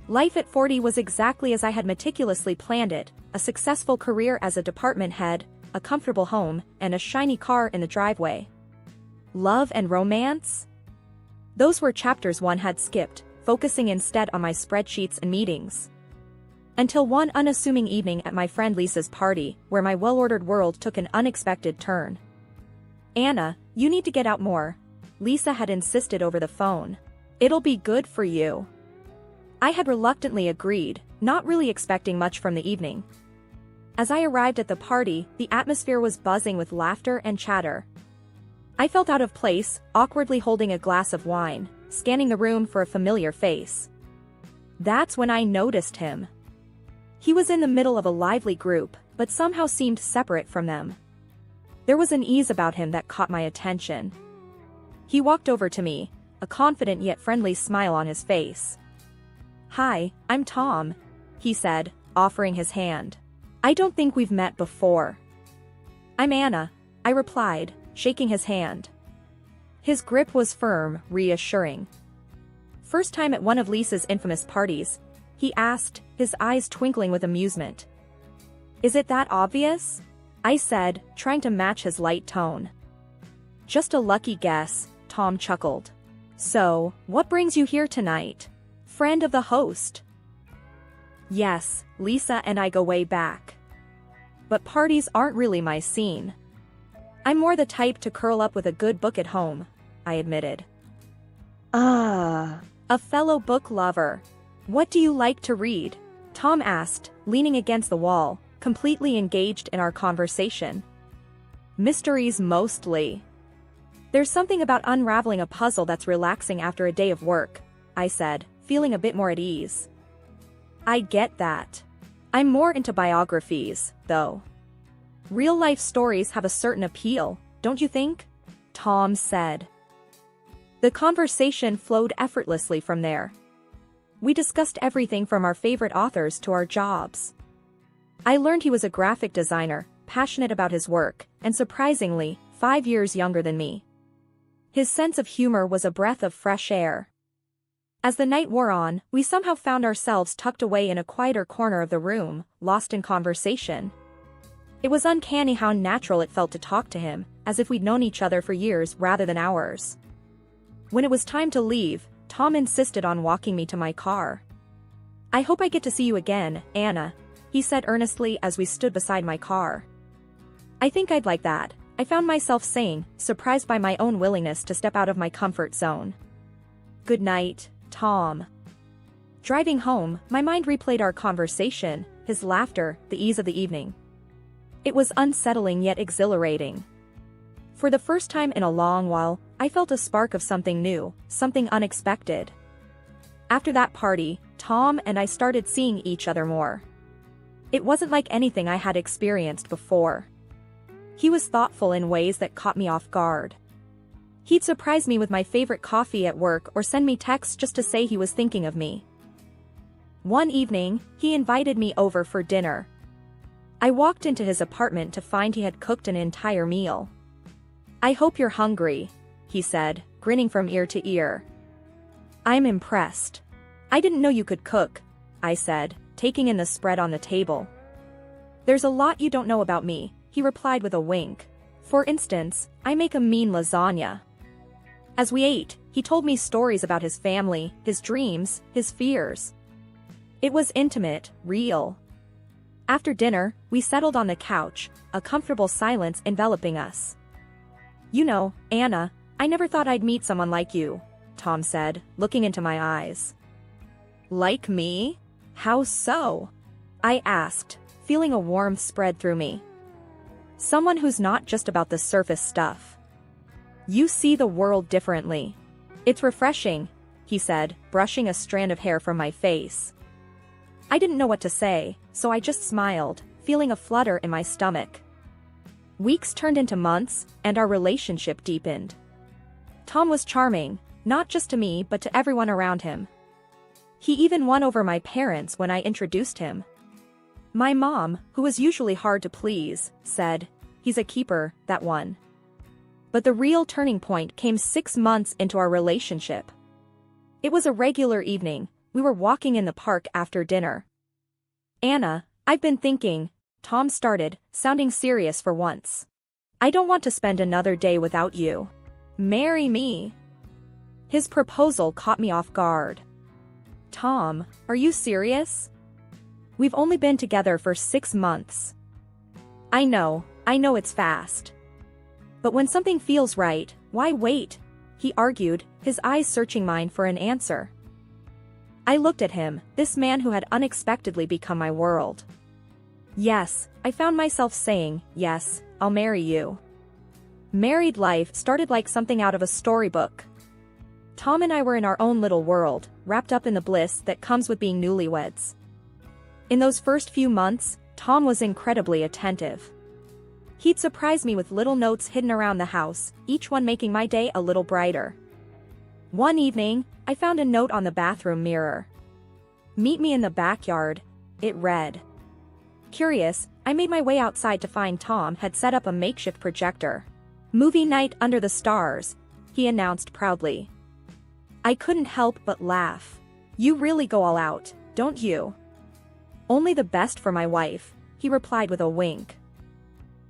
Life at 40 was exactly as I had meticulously planned it, a successful career as a department head, a comfortable home, and a shiny car in the driveway. Love and romance? Those were chapters one had skipped, focusing instead on my spreadsheets and meetings. Until one unassuming evening at my friend Lisa's party, where my well-ordered world took an unexpected turn. "Anna, you need to get out more," Lisa had insisted over the phone. "It'll be good for you." I had reluctantly agreed, not really expecting much from the evening. As I arrived at the party, the atmosphere was buzzing with laughter and chatter. I felt out of place, awkwardly holding a glass of wine, scanning the room for a familiar face. That's when I noticed him. He was in the middle of a lively group, but somehow seemed separate from them. There was an ease about him that caught my attention. He walked over to me, a confident yet friendly smile on his face. "Hi, I'm Tom," he said, offering his hand. "I don't think we've met before." "I'm Anna," I replied, shaking his hand. His grip was firm, reassuring. "First time at one of Lisa's infamous parties?" he asked, his eyes twinkling with amusement. "Is it that obvious?" I said, trying to match his light tone. "Just a lucky guess," Tom chuckled. "So, what brings you here tonight? Friend of the host?" "Yes, Lisa and I go way back. But parties aren't really my scene. I'm more the type to curl up with a good book at home," I admitted. A fellow book lover. What do you like to read?" Tom asked, leaning against the wall, completely engaged in our conversation. "Mysteries mostly. There's something about unraveling a puzzle that's relaxing after a day of work," I said, feeling a bit more at ease. "I get that. I'm more into biographies, though. Real-life stories have a certain appeal, don't you think?" Tom said. The conversation flowed effortlessly from there. We discussed everything from our favorite authors to our jobs. I learned he was a graphic designer, passionate about his work, and surprisingly, 5 years younger than me. His sense of humor was a breath of fresh air. As the night wore on, we somehow found ourselves tucked away in a quieter corner of the room, lost in conversation. It was uncanny how natural it felt to talk to him, as if we'd known each other for years rather than hours. When it was time to leave, Tom insisted on walking me to my car. "I hope I get to see you again, Anna," he said earnestly as we stood beside my car. "I think I'd like that," I found myself saying, surprised by my own willingness to step out of my comfort zone. "Good night, Tom." Driving home, my mind replayed our conversation, his laughter, the ease of the evening. It was unsettling yet exhilarating. For the first time in a long while, I felt a spark of something new, something unexpected. After that party, Tom and I started seeing each other more. It wasn't like anything I had experienced before. He was thoughtful in ways that caught me off guard. He'd surprise me with my favorite coffee at work or send me texts just to say he was thinking of me. One evening, he invited me over for dinner. I walked into his apartment to find he had cooked an entire meal. "I hope you're hungry," he said, grinning from ear to ear. "I'm impressed. I didn't know you could cook," I said, taking in the spread on the table. "There's a lot you don't know about me," he replied with a wink. "For instance, I make a mean lasagna." As we ate, he told me stories about his family, his dreams, his fears. It was intimate, real. After dinner, we settled on the couch, a comfortable silence enveloping us. "You know, Anna, I never thought I'd meet someone like you," Tom said, looking into my eyes. "Like me? How so?" I asked, feeling a warmth spread through me. "Someone who's not just about the surface stuff. You see the world differently. It's refreshing," he said, brushing a strand of hair from my face. I didn't know what to say, so I just smiled, feeling a flutter in my stomach. Weeks turned into months, and our relationship deepened. Tom was charming, not just to me but to everyone around him. He even won over my parents when I introduced him. My mom, who was usually hard to please, said, "He's a keeper, that one." But the real turning point came 6 months into our relationship. It was a regular evening, We were walking in the park after dinner. Anna, I've been thinking, Tom started, sounding serious for once. I don't want to spend another day without you. Marry me. His proposal caught me off guard. Tom, are you serious? We've only been together for 6 months. I know it's fast. But when something feels right, why wait? He argued, his eyes searching mine for an answer. I looked at him, this man who had unexpectedly become my world. Yes, I found myself saying, yes, I'll marry you. Married life started like something out of a storybook. Tom and I were in our own little world, wrapped up in the bliss that comes with being newlyweds. In those first few months, Tom was incredibly attentive. He'd surprise me with little notes hidden around the house, each one making my day a little brighter. One evening, I found a note on the bathroom mirror. Meet me in the backyard, it read. Curious, I made my way outside to find Tom had set up a makeshift projector. Movie night under the stars, he announced proudly. I couldn't help but laugh. You really go all out, don't you? Only the best for my wife, he replied with a wink.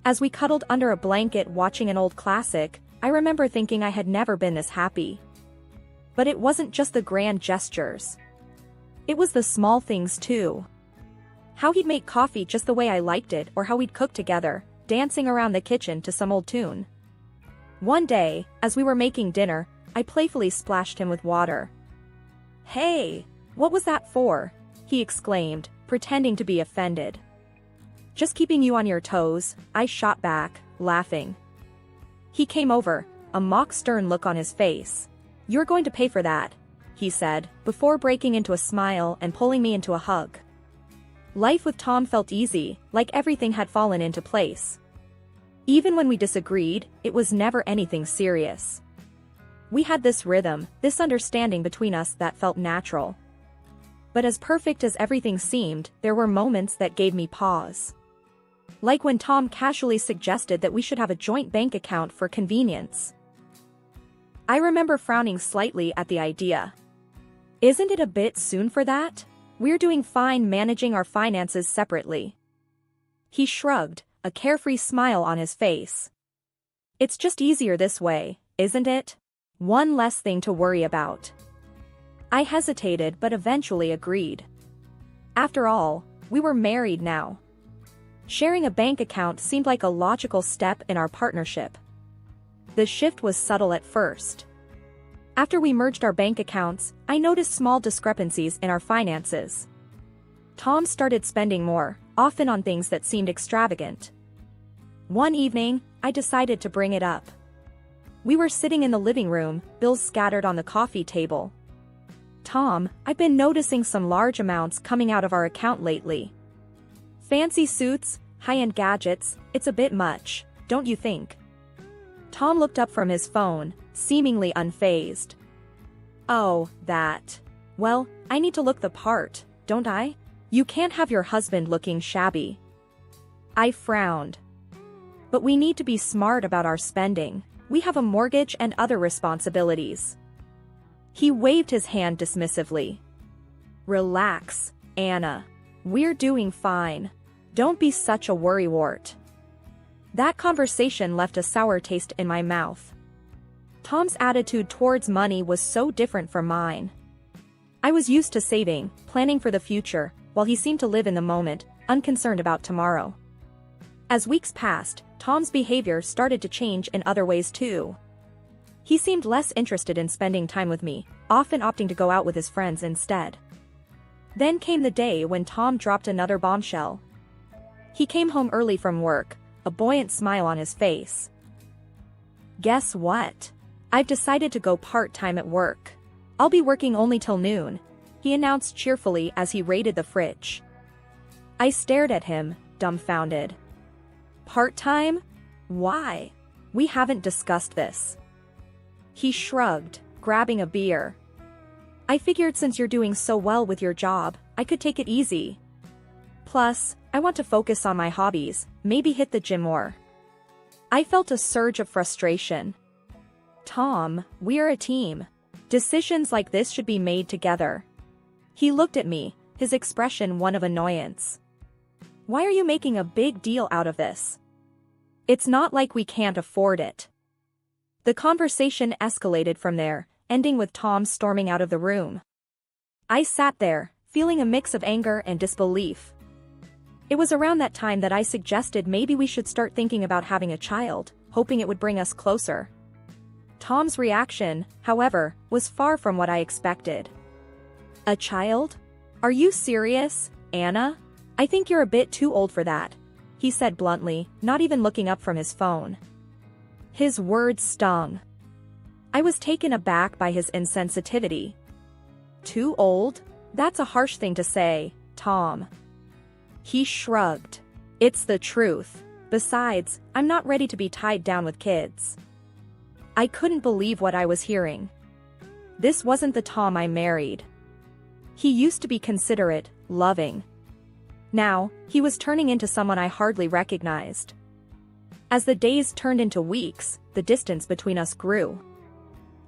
As we cuddled under a blanket watching an old classic, I remember thinking I had never been this happy. But it wasn't just the grand gestures. It was the small things too. How he'd make coffee just the way I liked it, or how we'd cook together, dancing around the kitchen to some old tune. One day, as we were making dinner, I playfully splashed him with water. Hey, what was that for? He exclaimed, pretending to be offended. Just keeping you on your toes, I shot back, laughing. He came over, a mock stern look on his face. You're going to pay for that, he said, before breaking into a smile and pulling me into a hug. Life with Tom felt easy, like everything had fallen into place. Even when we disagreed, it was never anything serious. We had this rhythm, this understanding between us that felt natural. But as perfect as everything seemed, there were moments that gave me pause. Like when Tom casually suggested that we should have a joint bank account for convenience. I remember frowning slightly at the idea. Isn't it a bit soon for that? We're doing fine managing our finances separately. He shrugged, a carefree smile on his face. It's just easier this way, isn't it? One less thing to worry about. I hesitated but eventually agreed. After all, we were married now. Sharing a bank account seemed like a logical step in our partnership. The shift was subtle at first. After we merged our bank accounts, I noticed small discrepancies in our finances. Tom started spending more, often on things that seemed extravagant. One evening, I decided to bring it up. We were sitting in the living room, bills scattered on the coffee table. Tom, I've been noticing some large amounts coming out of our account lately. Fancy suits, high-end gadgets, it's a bit much, don't you think? Tom looked up from his phone, seemingly unfazed. Oh, that. Well, I need to look the part, don't I? You can't have your husband looking shabby. I frowned. But we need to be smart about our spending. We have a mortgage and other responsibilities. He waved his hand dismissively. Relax, Anna. We're doing fine. Don't be such a worrywart. That conversation left a sour taste in my mouth. Tom's attitude towards money was so different from mine. I was used to saving, planning for the future, while he seemed to live in the moment, unconcerned about tomorrow. As weeks passed, Tom's behavior started to change in other ways too. He seemed less interested in spending time with me, often opting to go out with his friends instead. Then came the day when Tom dropped another bombshell. He came home early from work, a buoyant smile on his face. Guess what? I've decided to go part-time at work. I'll be working only till noon, he announced cheerfully as he raided the fridge. I stared at him, dumbfounded. Part-time? Why? We haven't discussed this. He shrugged, grabbing a beer. I figured since you're doing so well with your job, I could take it easy. Plus, I want to focus on my hobbies, maybe hit the gym more. I felt a surge of frustration. Tom, we're a team. Decisions like this should be made together. He looked at me, his expression one of annoyance. Why are you making a big deal out of this? It's not like we can't afford it. The conversation escalated from there, ending with Tom storming out of the room. I sat there, feeling a mix of anger and disbelief. It was around that time that I suggested maybe we should start thinking about having a child, hoping it would bring us closer. Tom's reaction, however, was far from what I expected. A child? Are you serious, Anna? I think you're a bit too old for that, he said bluntly, not even looking up from his phone. His words stung. I was taken aback by his insensitivity. Too old? That's a harsh thing to say, Tom. He shrugged. It's the truth. Besides, I'm not ready to be tied down with kids. I couldn't believe what I was hearing. This wasn't the Tom I married. He used to be considerate, loving. Now, he was turning into someone I hardly recognized. As the days turned into weeks, the distance between us grew.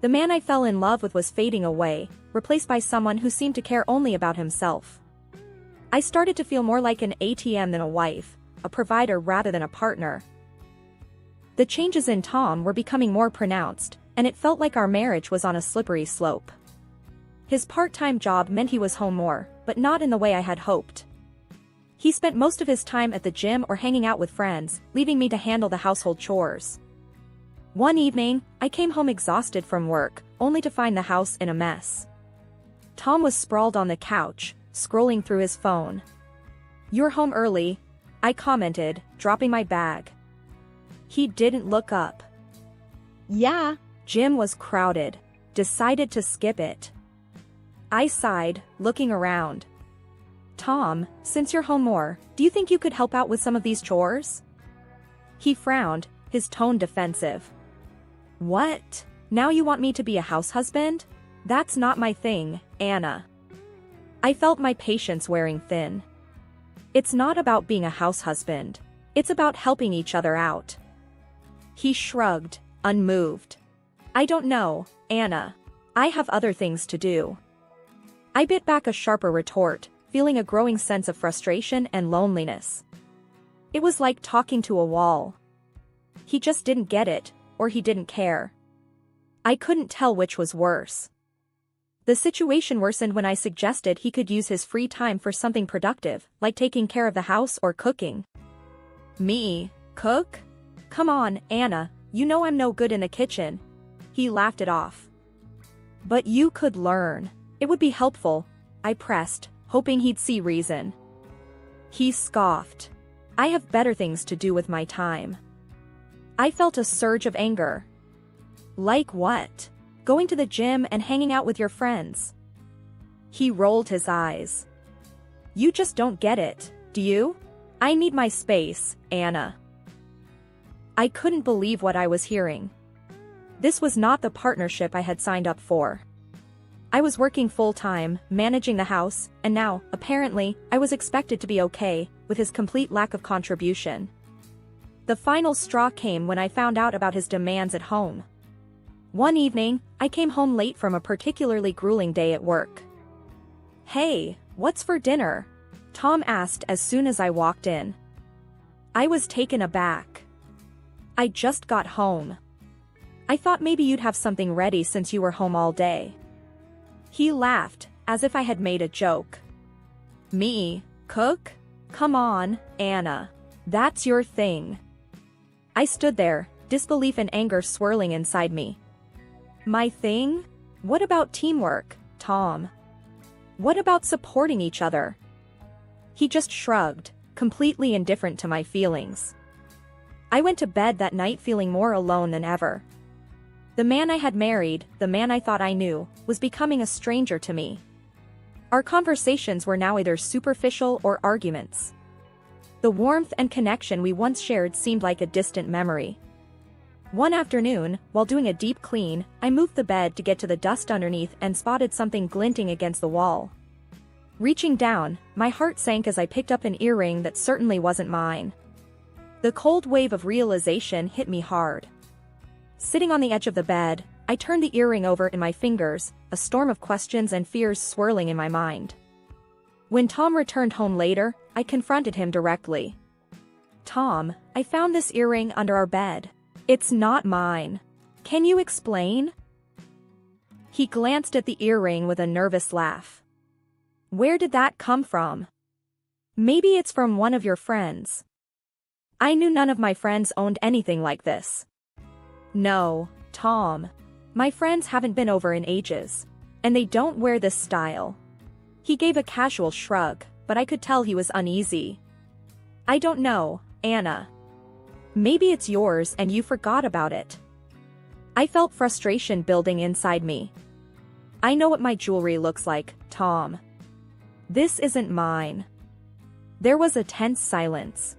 The man I fell in love with was fading away, replaced by someone who seemed to care only about himself. I started to feel more like an ATM than a wife, a provider rather than a partner. The changes in Tom were becoming more pronounced, and it felt like our marriage was on a slippery slope. His part-time job meant he was home more, but not in the way I had hoped. He spent most of his time at the gym or hanging out with friends, leaving me to handle the household chores. One evening, I came home exhausted from work, only to find the house in a mess. Tom was sprawled on the couch, scrolling through his phone. "You're home early," I commented, dropping my bag. He didn't look up. "Yeah." Gym was crowded. Decided to skip it. I sighed, looking around. "Tom, since you're home more, do you think you could help out with some of these chores?" He frowned, his tone defensive. "What? Now you want me to be a house husband? That's not my thing, Anna." I felt my patience wearing thin. It's not about being a house husband. It's about helping each other out. He shrugged, unmoved. "I don't know, Anna. I have other things to do." I bit back a sharper retort, feeling a growing sense of frustration and loneliness. It was like talking to a wall. He just didn't get it, or he didn't care. I couldn't tell which was worse. The situation worsened when I suggested he could use his free time for something productive, like taking care of the house or cooking. "Me? Cook? Come on, Anna, you know I'm no good in the kitchen." He laughed it off. "But you could learn. It would be helpful," I pressed, hoping he'd see reason. He scoffed. "I have better things to do with my time." I felt a surge of anger. "Like what? Going to the gym and hanging out with your friends?" He rolled his eyes. "You just don't get it, do you? I need my space, Anna." I couldn't believe what I was hearing. This was not the partnership I had signed up for. I was working full-time, managing the house, and now, apparently, I was expected to be okay, with his complete lack of contribution. The final straw came when I found out about his demands at home. One evening, I came home late from a particularly grueling day at work. "Hey, what's for dinner?" Tom asked as soon as I walked in. I was taken aback. "I just got home. I thought maybe you'd have something ready since you were home all day." He laughed, as if I had made a joke. "Me? Cook? Come on, Anna. That's your thing." I stood there, disbelief and anger swirling inside me. "My thing? What about teamwork, Tom? What about supporting each other?" He just shrugged, completely indifferent to my feelings. I went to bed that night feeling more alone than ever. The man I had married, the man I thought I knew, was becoming a stranger to me. Our conversations were now either superficial or arguments. The warmth and connection we once shared seemed like a distant memory. One afternoon, while doing a deep clean, I moved the bed to get to the dust underneath and spotted something glinting against the wall. Reaching down, my heart sank as I picked up an earring that certainly wasn't mine. The cold wave of realization hit me hard. Sitting on the edge of the bed, I turned the earring over in my fingers, a storm of questions and fears swirling in my mind. When Tom returned home later, I confronted him directly. Tom, I found this earring under our bed. It's not mine. Can you explain? He glanced at the earring with a nervous laugh. Where did that come from? Maybe it's from one of your friends. I knew none of my friends owned anything like this. No, Tom. My friends haven't been over in ages. And they don't wear this style. He gave a casual shrug, but I could tell he was uneasy. I don't know, Anna. Maybe it's yours and you forgot about it. I felt frustration building inside me. I know what my jewelry looks like, Tom. This isn't mine. There was a tense silence.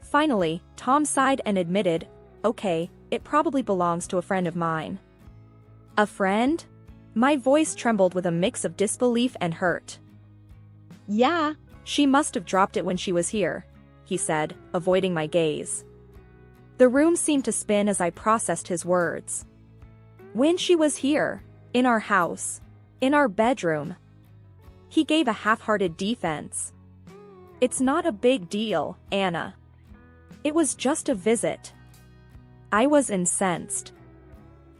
Finally, Tom sighed and admitted, okay, it probably belongs to a friend of mine. A friend? My voice trembled with a mix of disbelief and hurt. Yeah, she must have dropped it when she was here, he said, avoiding my gaze. The room seemed to spin as I processed his words. When she was here, in our house, in our bedroom. He gave a half-hearted defense. It's not a big deal, Anna. It was just a visit. I was incensed.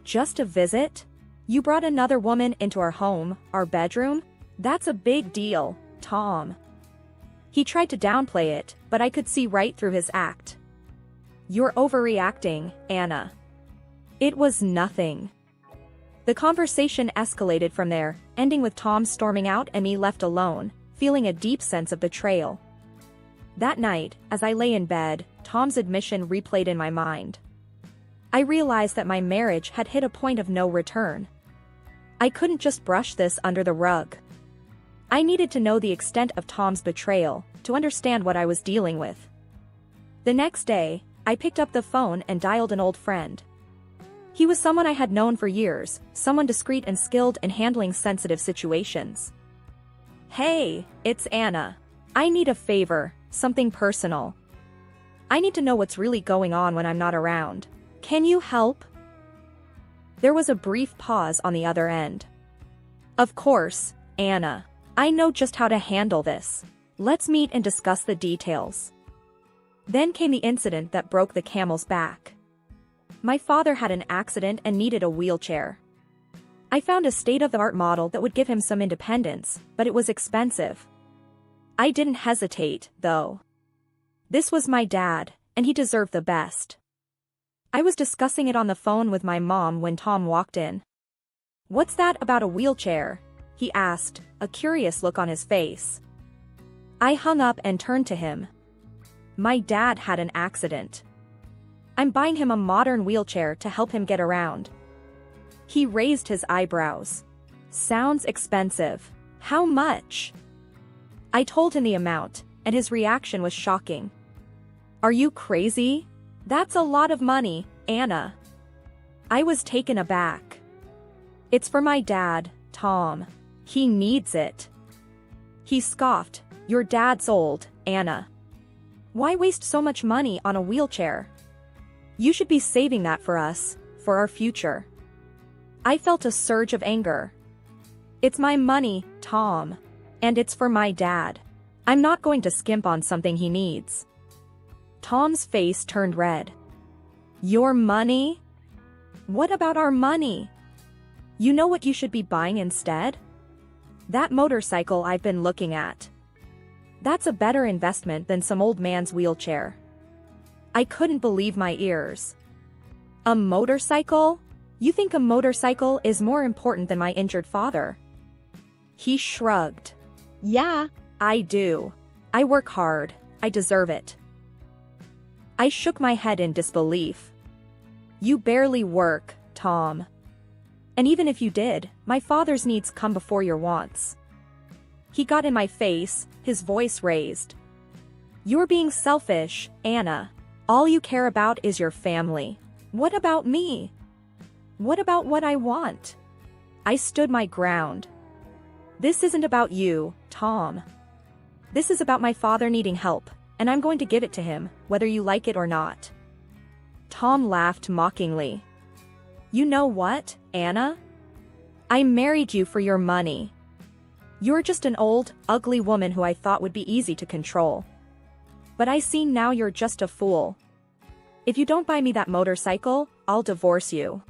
Just a visit? You brought another woman into our home, our bedroom? That's a big deal, Tom. He tried to downplay it, but I could see right through his act. You're overreacting, Anna. It was nothing. The conversation escalated from there, ending with Tom storming out and me left alone, feeling a deep sense of betrayal. That night, as I lay in bed, Tom's admission replayed in my mind. I realized that my marriage had hit a point of no return. I couldn't just brush this under the rug. I needed to know the extent of Tom's betrayal, to understand what I was dealing with. The next day, I picked up the phone and dialed an old friend. He was someone I had known for years, someone discreet and skilled in handling sensitive situations. Hey, it's Anna. I need a favor, something personal. I need to know what's really going on when I'm not around. Can you help? There was a brief pause on the other end. Of course, Anna. I know just how to handle this. Let's meet and discuss the details. Then came the incident that broke the camel's back. My father had an accident and needed a wheelchair. I found a state-of-the-art model that would give him some independence, but it was expensive. I didn't hesitate, though. This was my dad, and he deserved the best. I was discussing it on the phone with my mom when Tom walked in. What's that about a wheelchair? He asked, a curious look on his face. I hung up and turned to him. My dad had an accident. I'm buying him a modern wheelchair to help him get around. He raised his eyebrows. Sounds expensive. How much? I told him the amount, and his reaction was shocking. Are you crazy? That's a lot of money, Anna. I was taken aback. It's for my dad, Tom. He needs it. He scoffed. Your dad's old, Anna. Why waste so much money on a wheelchair? You should be saving that for us, for our future. I felt a surge of anger. It's my money, Tom. And it's for my dad. I'm not going to skimp on something he needs. Tom's face turned red. Your money? What about our money? You know what you should be buying instead? That motorcycle I've been looking at. That's a better investment than some old man's wheelchair. I couldn't believe my ears. A motorcycle? You think a motorcycle is more important than my injured father? He shrugged. Yeah, I do. I work hard. I deserve it. I shook my head in disbelief. You barely work, Tom. And even if you did, my father's needs come before your wants. He got in my face, his voice raised. You're being selfish, Anna. All you care about is your family. What about me? What about what I want? I stood my ground. This isn't about you, Tom. This is about my father needing help, and I'm going to give it to him, whether you like it or not. Tom laughed mockingly. You know what, Anna? I married you for your money. You're just an old, ugly woman who I thought would be easy to control. But I see now you're just a fool. If you don't buy me that motorcycle, I'll divorce you.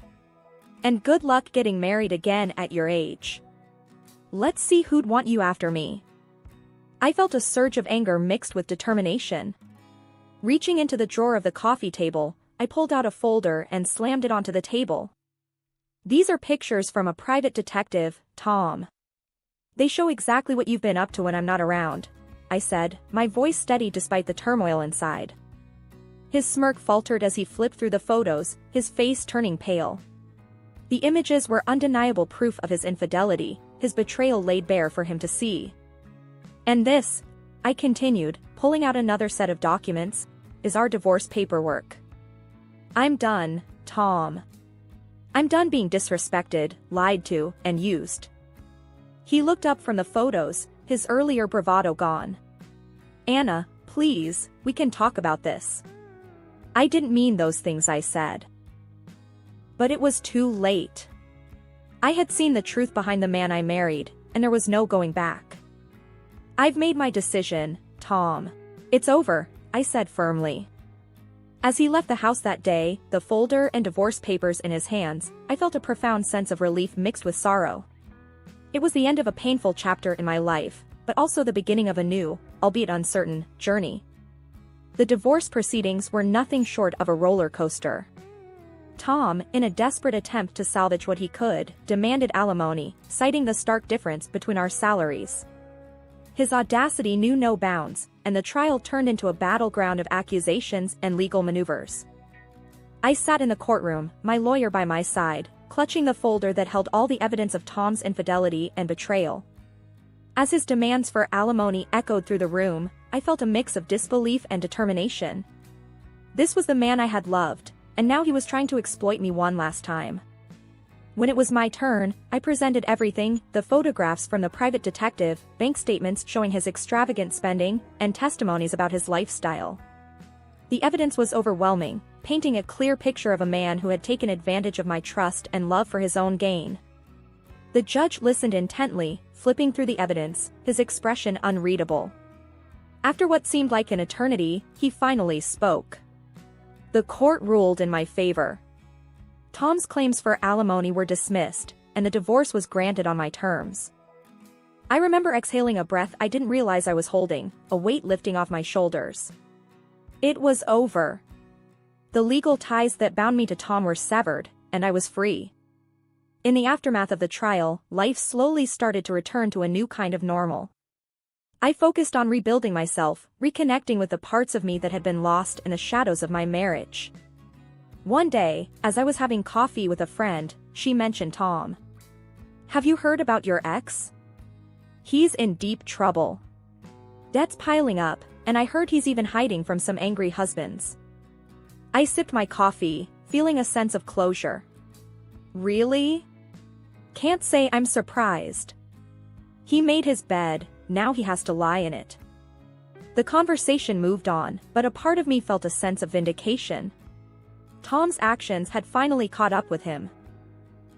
And good luck getting married again at your age. Let's see who'd want you after me. I felt a surge of anger mixed with determination. Reaching into the drawer of the coffee table, I pulled out a folder and slammed it onto the table. These are pictures from a private detective, Tom. They show exactly what you've been up to when I'm not around, I said, my voice steady despite the turmoil inside. His smirk faltered as he flipped through the photos, his face turning pale. The images were undeniable proof of his infidelity, his betrayal laid bare for him to see. And this, I continued, pulling out another set of documents, is our divorce paperwork. I'm done, Tom. I'm done being disrespected, lied to, and used. He looked up from the photos, his earlier bravado gone. Anna, please, we can talk about this. I didn't mean those things I said. But it was too late. I had seen the truth behind the man I married, and there was no going back. I've made my decision, Tom. It's over, I said firmly. As he left the house that day, the folder and divorce papers in his hands, I felt a profound sense of relief mixed with sorrow. It was the end of a painful chapter in my life, but also the beginning of a new, albeit uncertain, journey. The divorce proceedings were nothing short of a roller coaster. Tom, in a desperate attempt to salvage what he could, demanded alimony, citing the stark difference between our salaries. His audacity knew no bounds, and the trial turned into a battleground of accusations and legal maneuvers. I sat in the courtroom, my lawyer by my side, clutching the folder that held all the evidence of Tom's infidelity and betrayal. As his demands for alimony echoed through the room, I felt a mix of disbelief and determination. This was the man I had loved, and now he was trying to exploit me one last time. When it was my turn, I presented everything, the photographs from the private detective, bank statements showing his extravagant spending, and testimonies about his lifestyle. The evidence was overwhelming, painting a clear picture of a man who had taken advantage of my trust and love for his own gain. The judge listened intently, flipping through the evidence, his expression unreadable. After what seemed like an eternity, he finally spoke. The court ruled in my favor. Tom's claims for alimony were dismissed, and the divorce was granted on my terms. I remember exhaling a breath I didn't realize I was holding, a weight lifting off my shoulders. It was over. The legal ties that bound me to Tom were severed, and I was free. In the aftermath of the trial, life slowly started to return to a new kind of normal. I focused on rebuilding myself, reconnecting with the parts of me that had been lost in the shadows of my marriage. One day, as I was having coffee with a friend, she mentioned Tom. Have you heard about your ex? He's in deep trouble. Debt's piling up, and I heard he's even hiding from some angry husbands. I sipped my coffee, feeling a sense of closure. Really? Can't say I'm surprised. He made his bed, now he has to lie in it. The conversation moved on, but a part of me felt a sense of vindication. Tom's actions had finally caught up with him.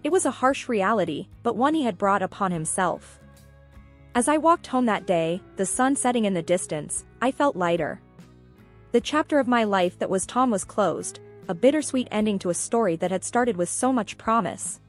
It was a harsh reality, but one he had brought upon himself. As I walked home that day, the sun setting in the distance, I felt lighter. The chapter of my life that was Tom was closed, a bittersweet ending to a story that had started with so much promise.